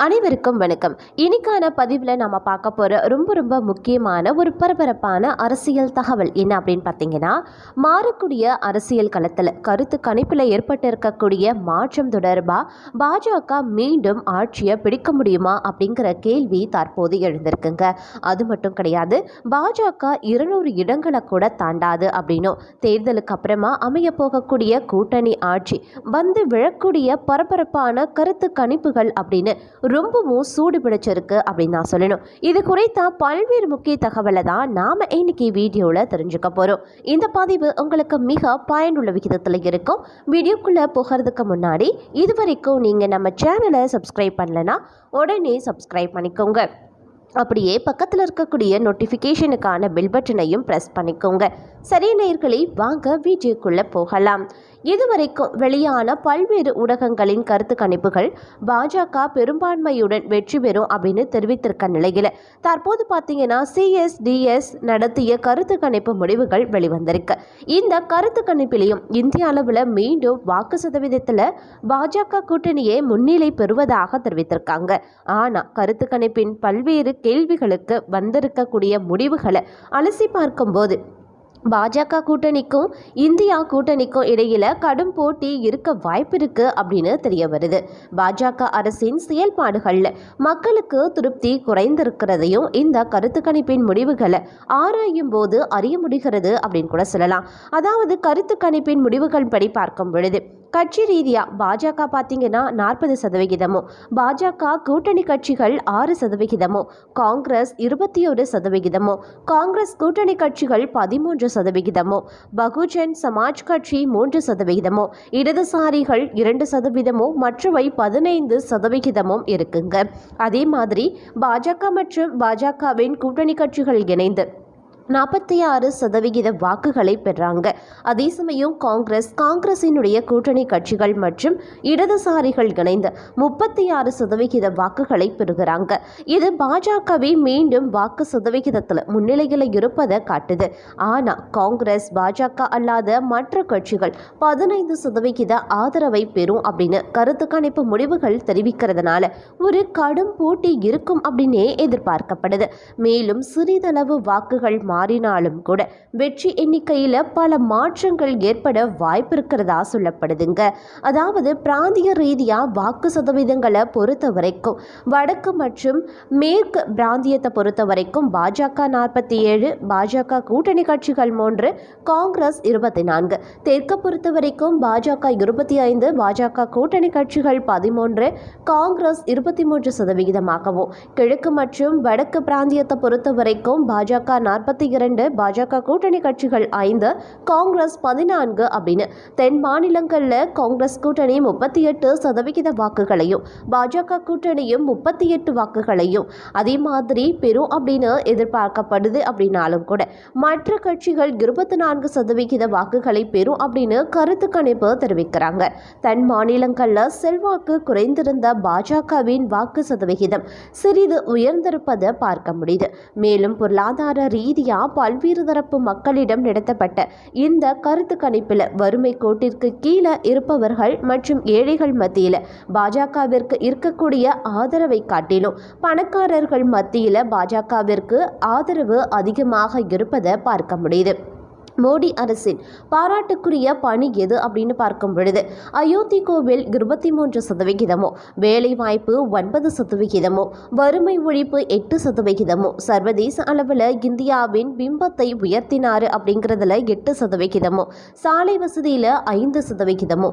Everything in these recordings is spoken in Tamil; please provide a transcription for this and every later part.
அனைவருக்கும் வணக்கம். இன்னைக்கான பதிவில் நம்ம பார்க்க போகிற ரொம்ப முக்கியமான ஒரு பரபரப்பான அரசியல் தகவல் என்ன அப்படின்னு பார்த்தீங்கன்னா, மாறக்கூடிய அரசியல் களத்தில் கருத்து கணிப்பில் ஏற்பட்டு இருக்கக்கூடிய மாற்றம் தொடர்பாக பாஜக மீண்டும் ஆட்சியை பிடிக்க முடியுமா அப்படிங்கிற கேள்வி தற்போது எழுந்திருக்குங்க. அது மட்டும் கிடையாது, பாஜக 200 இடங்களை கூட தாண்டாது அப்படின்னும், தேர்தலுக்கு அப்புறமா அமைய போகக்கூடிய கூட்டணி ஆட்சி வந்து விழக்கூடிய பரபரப்பான கருத்து கணிப்புகள் அப்படின்னு ரொம்பவும் சூடு பிடிச்சிருக்கு அப்படின்னு நான் சொல்லணும். இது குறித்த பல்வேறு முக்கிய தகவலை தான் நாம் இன்னைக்கு வீடியோவில் தெரிஞ்சுக்க போகிறோம். இந்த பதிவு உங்களுக்கு மிக பயனுள்ள விகிதத்தில் இருக்கும். வீடியோக்குள்ளே போகிறதுக்கு முன்னாடி இதுவரைக்கும் நீங்கள் நம்ம சேனலை சப்ஸ்கிரைப் பண்ணலைன்னா உடனே சப்ஸ்கிரைப் பண்ணிக்கோங்க. அப்படியே பக்கத்தில் இருக்கக்கூடிய நோட்டிஃபிகேஷனுக்கான பெல் பட்டனையும் ப்ரெஸ் பண்ணிக்கோங்க. சரி நேயர்களே, வாங்க வீடியோக்குள்ளே போகலாம். இதுவரைக்கும் வெளியான பல்வேறு ஊடகங்களின் கருத்து கணிப்புகள் பாஜக பெரும்பான்மையுடன் வெற்றி பெறும் அப்படின்னு தெரிவித்திருக்க நிலையில் தற்போது பார்த்தீங்கன்னா CSDS நடத்திய கருத்து கணிப்பு முடிவுகள் வெளிவந்திருக்கு. இந்த கருத்து கணிப்பிலையும் இந்திய அளவில் மீண்டும் வாக்கு சதவீதத்தில் பாஜக கூட்டணியே முன்னிலை பெறுவதாக தெரிவித்திருக்காங்க. ஆனால் கருத்து கணிப்பின் பல்வேறு கேள்விகளுக்கு வந்திருக்கக்கூடிய முடிவுகளை அலசி பார்க்கும்போது பாஜக கூட்டணிக்கும் இந்தியா கூட்டணிக்கும் இடையில கடும் போட்டி இருக்க வாய்ப்பு இருக்கு அப்படின்னு தெரிய வருது. பாஜக அரசின் செயல்பாடுகள்ல மக்களுக்கு திருப்தி குறைந்திருக்கிறதையும் இந்த கருத்து கணிப்பின் முடிவுகளை ஆராயும் போது அறிய முடிகிறது அப்படின்னு கூட சொல்லலாம். அதாவது கருத்து கணிப்பின் முடிவுகள் படி பார்க்கும் பொழுது கட்சி ரீதியா பாஜக பார்த்தீங்கன்னா 40%, பாஜக கூட்டணி கட்சிகள் 6%, காங்கிரஸ் 21%, காங்கிரஸ் கூட்டணி கட்சிகள் 13%, பகுஜன் சமாஜ் கட்சி 3%, இடதுசாரிகள் 2%, மற்றவை 15% இருக்குங்க. அதே மாதிரி பாஜக மற்றும் பாஜகவின் கூட்டணி கட்சிகள் இணைந்து 46% வாக்குகளை பெறாங்க. அதே சமயம் காங்கிரசினுடைய கூட்டணி கட்சிகள் மற்றும் இடதுசாரிகள் இணைந்து 36% வாக்குகளை பெறுகிறாங்க. இது பாஜகவை மீண்டும் வாக்கு சதவிகிதத்தில் முன்னிலையில் இருப்பதை காட்டுது. ஆனால் காங்கிரஸ் பாஜக அல்லாத மற்ற கட்சிகள் 15% ஆதரவை பெறும் அப்படின்னு கருத்து கணிப்பு முடிவுகள் தெரிவிக்கிறதுனால ஒரு கடும் போட்டி இருக்கும் அப்படின்னே எதிர்பார்க்கப்படுது. மேலும் சிறிதளவு வாக்குகள் மாறினாலும் கூட வெற்றி எண்ணிக்கையில் பல மாற்றங்கள் ஏற்பட வாய்ப்பு இருக்கிறதா சொல்லப்படுதுங்க. அதாவது பிராந்திய ரீதியாக வாக்கு சதவீதங்களை பொறுத்த வரைக்கும் வடக்கு மற்றும் மேற்கு பிராந்தியத்தை பொறுத்த வரைக்கும் பாஜக 47, பாஜக கூட்டணி கட்சிகள் 3, காங்கிரஸ் 24, தெற்கு பொறுத்த வரைக்கும் பாஜக 25, பாஜக கூட்டணி கட்சிகள் 13, காங்கிரஸ் 23%, கிழக்கு மற்றும் வடக்கு பிராந்தியத்தை பொறுத்த வரைக்கும் பாஜக 42, பாஜக கூட்டணி கட்சிகள் 5, காங்கிரஸ் 14 அப்படின்னு தென் மாநிலங்களில் காங்கிரஸ் கூட்டணி 38% வாக்குகளையும் வாக்குகளையும் பாஜக கூட்டணியும் 38 வாக்குகளையும் அதே மாதிரி பெறும் அப்படின்னு எதிர்பார்க்கப்படுது. அப்படின்னாலும் கூட மற்ற கட்சிகள் 24% வாக்குகளை பெறும் அப்படின்னு கருத்து கணிப்பு தெரிவிக்கிறாங்க. தன் மாநிலங்களில் செல்வாக்கு குறைந்திருந்த பாஜகவின் வாக்கு சதவிகிதம் சிறிது உயர்ந்திருப்பதை பார்க்க முடியுது. மேலும் பொருளாதார ரீதியாக பல்வேறு தரப்பு மக்களிடம் நடத்தப்பட்ட இந்த கருத்து கணிப்பில் வறுமை கோட்டிற்கு கீழே இருப்பவர்கள் மற்றும் ஏழைகள் மத்தியில் பாஜகவிற்கு இருக்கக்கூடிய ஆதரவை காட்டிலும் பணக்காரர்கள் மத்தியில் பாஜகவிற்கு ஆதரவு அதிகமாக இருப்பதை பார்க்க முடியுது. மோடி அரசின் பாராட்டுக்குரிய பணி எது அப்படின்னு பார்க்கும் பொழுது அயோத்தி கோவில் 23%, வேலைவாய்ப்பு 9%, வறுமை ஒழிப்பு 8%, சர்வதேச அளவில் இந்தியாவின் பிம்பத்தை உயர்த்தினார் அப்படிங்கிறதுல 8%, சாலை வசதியில் 5%,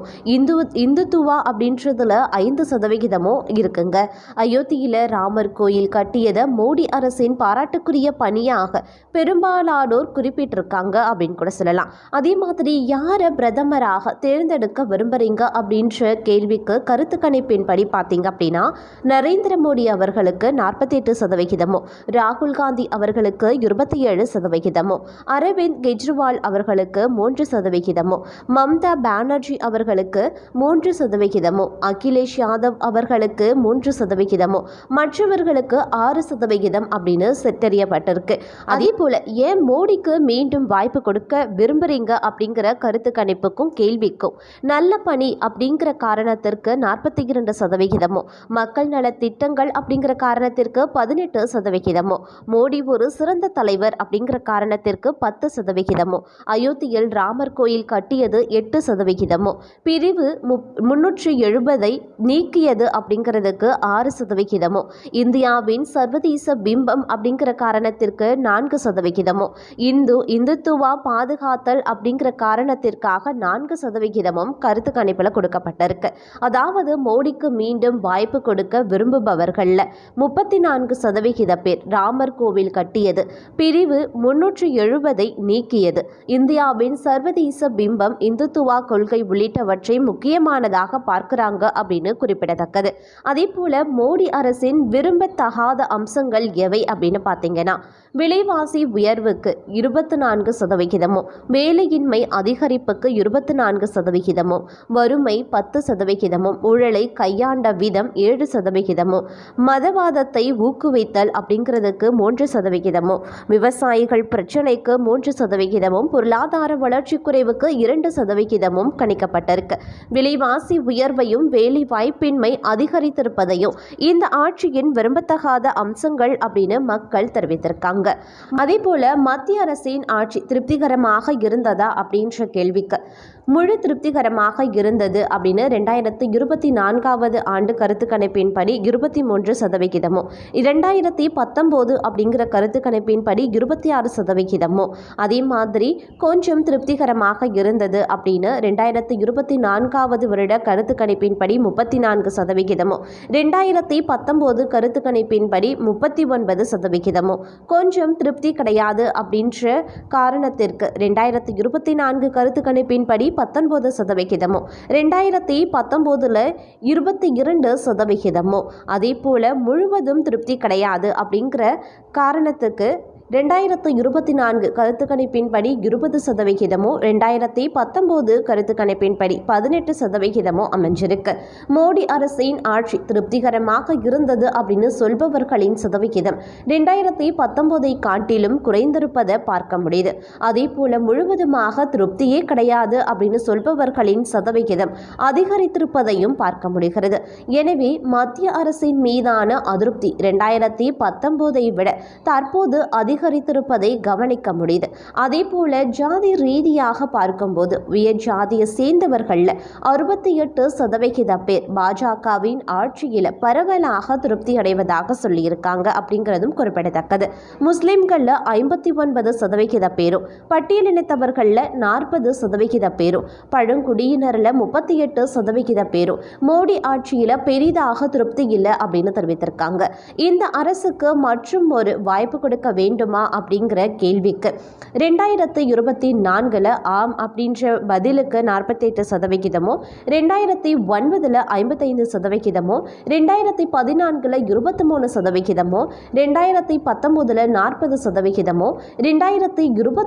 இந்துத்துவா அப்படின்றதுல 5% இருக்குங்க. அயோத்தியில் ராமர் கோயில் கட்டியதை மோடி அரசின் பாராட்டுக்குரிய பணியாக பெரும்பாலானோர் குறிப்பிட்டிருக்காங்க அப்படின்னு கூட சொல்லலாம். அதே மாதிரி யாரை பிரதமராக தேர்ந்தெடுக்க விரும்புறீங்க அப்படின்ற கேள்விக்கு கருத்து கணிப்பின் படி பார்த்தீங்க அப்படின்னா நரேந்திர மோடி அவர்களுக்கு 48%, ராகுல் காந்தி அவர்களுக்கு 27%, அரவிந்த் கெஜ்ரிவால் அவர்களுக்கு 3%, மம்தா பானர்ஜி அவர்களுக்கு 3%, அகிலேஷ் யாதவ் அவர்களுக்கு 3%, மற்றவர்களுக்கு 6% அப்படின்னு தெரியப்பட்டிருக்கு. அதே போல ஏன் மோடிக்கு மீண்டும் வாய்ப்பு கொடுக்க விரும்புகிறீங்க அப்படிங்கிற கருத்து கணிப்புக்கும் கேள்விக்கும் நல்ல பணி அப்படிங்கிற காரணத்திற்கு 42%, மக்கள் நல திட்டங்கள் அப்படிங்கிற காரணத்திற்கு 18%, மோடி ஒரு சிறந்த தலைவர் அப்படிங்கிற காரணத்திற்கு 10%, அயோத்தியில் ராமர் கோயில் கட்டியது 8%, பிரிவு 370 நீக்கியது அப்படிங்கிறதுக்கு 6%, இந்தியாவின் சர்வதேச பிம்பம் அப்படிங்கிற காரணத்திற்கு 4%, இந்துத்துவா பாதுகாத்தல் அப்படிங்கிற காரணத்திற்காக 4% கருத்து கணிப்பில் கொடுக்கப்பட்டிருக்கு. அதாவது மோடிக்கு மீண்டும் வாய்ப்பு கொடுக்க விரும்புபவர்கள்ல 34% பேர் ராமர் கோவில் கட்டியது, பிரிவு 370 நீக்கியது, இந்தியாவின் சர்வதேச பிம்பம், இந்துத்துவா கொள்கை உள்ளிட்டவற்றை முக்கியமானதாக பார்க்கிறாங்க அப்படின்னு குறிப்பிடத்தக்கது. அதே போல மோடி அரசின் விரும்பத்தகாத அம்சங்கள் எவை அப்படின்னு பார்த்தீங்கன்னா, விலைவாசி உயர்வுக்கு 24%, வேலையின்மை அதிகரிப்புக்கு 24%, வறுமை 10%, ஊழலை கையாண்ட விதம் 7%, மதவாதத்தை ஊக்குவித்தல் அப்படிங்கிறதுக்கு 3%, விவசாயிகள் பிரச்சனைக்கு 3%, பொருளாதார வளர்ச்சி குறைவுக்கு 2% கணிக்கப்பட்டிருக்கு. விலைவாசி உயர்வையும் வேலை வாய்ப்பின்மை அதிகரித்திருப்பதையும் இந்த ஆட்சியின் விரும்பத்தகாத அம்சங்கள் அப்படின்னு மக்கள் தெரிவித்திருக்காங்க. அதே போல மத்திய அரசின் ஆட்சி திருப்திகரமாக இருந்ததா அப்படின்ற கேள்விக்கு முழு திருப்திகரமாக இருந்தது அப்படின்னு 2024 ஆண்டு கருத்து கணிப்பின்படி 23%, 2019 அப்படிங்கிற கருத்து கணிப்பின்படி 26%, அதே மாதிரி கொஞ்சம் திருப்திகரமாக இருந்தது அப்படின்னு 2024 வருட கருத்து கணிப்பின்படி 34%, 2019 கருத்து கணிப்பின்படி 39%, கொஞ்சம் திருப்தி கிடையாது அப்படின்ற காரணத்திற்கு 2024 கருத்து கணிப்பின்படி 19%, 2019 22%, அதே போல முழுவதும் திருப்தி கிடையாது அப்படிங்கிற காரணத்துக்கு 2024 கருத்து கணிப்பின்படி 20%, 2019 கருத்து கணிப்பின்படி 18% அமைஞ்சிருக்கு. மோடி அரசின் ஆட்சி திருப்திகரமாக இருந்தது அப்படின்னு சொல்பவர்களின் சதவிகிதம் 2019 காட்டிலும் குறைந்திருப்பதை பார்க்க முடியுது. அதே போல முழுவதுமாக திருப்தியே கிடையாது அப்படின்னு சொல்பவர்களின் சதவிகிதம் அதிகரித்திருப்பதையும் பார்க்க முடிகிறது. எனவே மத்திய அரசின் மீதான அதிருப்தி 2019 விட தற்போது அதிகரித்திருப்பதை கவனிக்க முடியுது. அதே போல ஜாதி ரீதியாக பார்க்கும்போது உயர் ஜாதியை சேர்ந்தவர்கள்ல 68% பேர் பாஜகவின் ஆட்சியில் பரவலாக திருப்தி அடைவதாக சொல்லியிருக்காங்க அப்படிங்கிறதும் குறிப்பிடத்தக்கது. முஸ்லிம்கள்ல 59% பேரும், பட்டியலினத்தவர்கள்ல 40% பேரும், பழங்குடியினர்ல 38% பேரும் மோடி ஆட்சியில பெரிதாக திருப்தி இல்லை அப்படின்னு தெரிவித்திருக்காங்க. இந்த அரசுக்கு மற்றும் ஒரு வாய்ப்பு கொடுக்க வேண்டுமா அப்படிங்கிற கேள்விக்கு 2024 ஆம் அப்படின்ற பதிலுக்கு 48%, 2009 55%, 2014 23%, 2019 40%,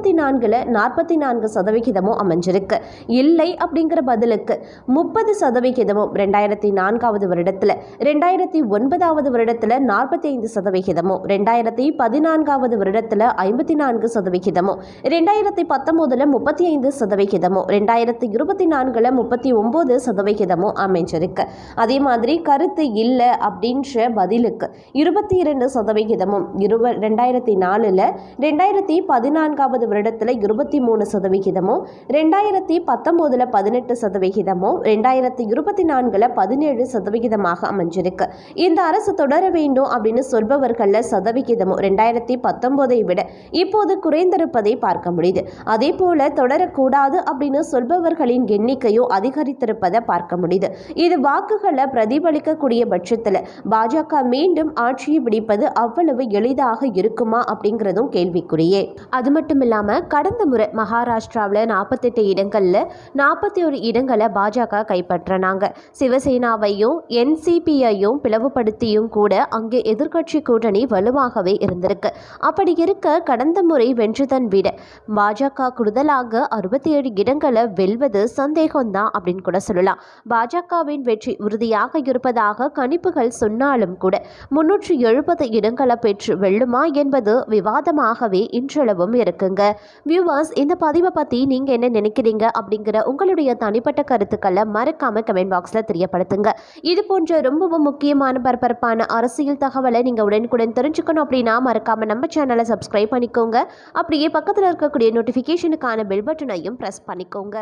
2024 44% அமைஞ்சிருக்கு. இல்லை அப்படிங்கிற பதிலுக்கு 30%, 2004 வருடத்தில், 2009 வருடத்தில் 45%, 2014 வருடத்தில் 54%, 2019 35%, 2024 39% அமைஞ்சிருக்கு. அதே மாதிரி கருத்து இல்லை அப்படின்ற பதிலுக்கு 22%, 2004 2014 வருடத்தில் 23%, 2019 18%, 2024 17% அமைஞ்சிருக்கு. இந்த அரசு தொடர வேண்டும் அப்படின்னு சொல்பவர்கள் சதவிகிதமும் 2019 விட இப்போது குறைந்திருப்பதை பார்க்க முடியுது. அதே போல தொடரக்கூடாது அப்படின்னு சொல்பவர்களின் எண்ணிக்கையும் அதிகரித்திருப்பதை பார்க்க முடியுது. இது வாக்குகளை பிரதிபலிக்கக்கூடிய பட்சத்தில் பாஜக மீண்டும் ஆட்சியை பிடிப்பது அவ்வளவு எளிதாக இருக்குமா அப்படிங்கிறதும் கேள்விக்குரியே. அது மட்டும் இல்லாம கடந்த முறை மகாராஷ்டிராவில் 48 இடங்கள்ல 41 இடங்களை பாஜக கைப்பற்றினாங்க. சிவசேனாவையும் NCPயையும் பிளவுபடுத்தியும் கூட அங்கே எதிர்க்கட்சி கூட்டணி வலுவாகவே இருந்திருக்கு. அப்படி அப்படி இருக்க கடந்த முறை வென்றதன் விட பாஜக கூடுதலாக 67 இடங்களை வெல்வது சந்தேகம்தான் அப்படின்னு கூட சொல்லலாம். பாஜகவின் வெற்றி உறுதியாக இருப்பதாக கணிப்புகள் சொன்னாலும் கூட 370 இடங்களை பெற்று வெல்லுமா என்பது விவாதமாகவே இன்றளவும் இருக்குங்க. வியூவர்ஸ், இந்த பதிவை பற்றி நீங்கள் என்ன நினைக்கிறீங்க அப்படிங்கிற உங்களுடைய தனிப்பட்ட கருத்துக்களை மறக்காம கமெண்ட் பாக்ஸில் தெரியப்படுத்துங்க. இது போன்ற ரொம்பவும் முக்கியமான பரபரப்பான அரசியல் தகவலை நீங்கள் உடனுக்குடன் தெரிஞ்சுக்கணும் அப்படின்னா மறக்காம நம்ம சேனலை சப்ஸ்கிரைப் பண்ணிக்கோங்க. அப்படியே பக்கத்தில் இருக்கக்கூடிய நோட்டிஃபிகேஷனுக்கான பெல் பட்டனையும் ப்ரெஸ் பண்ணிக்கோங்க.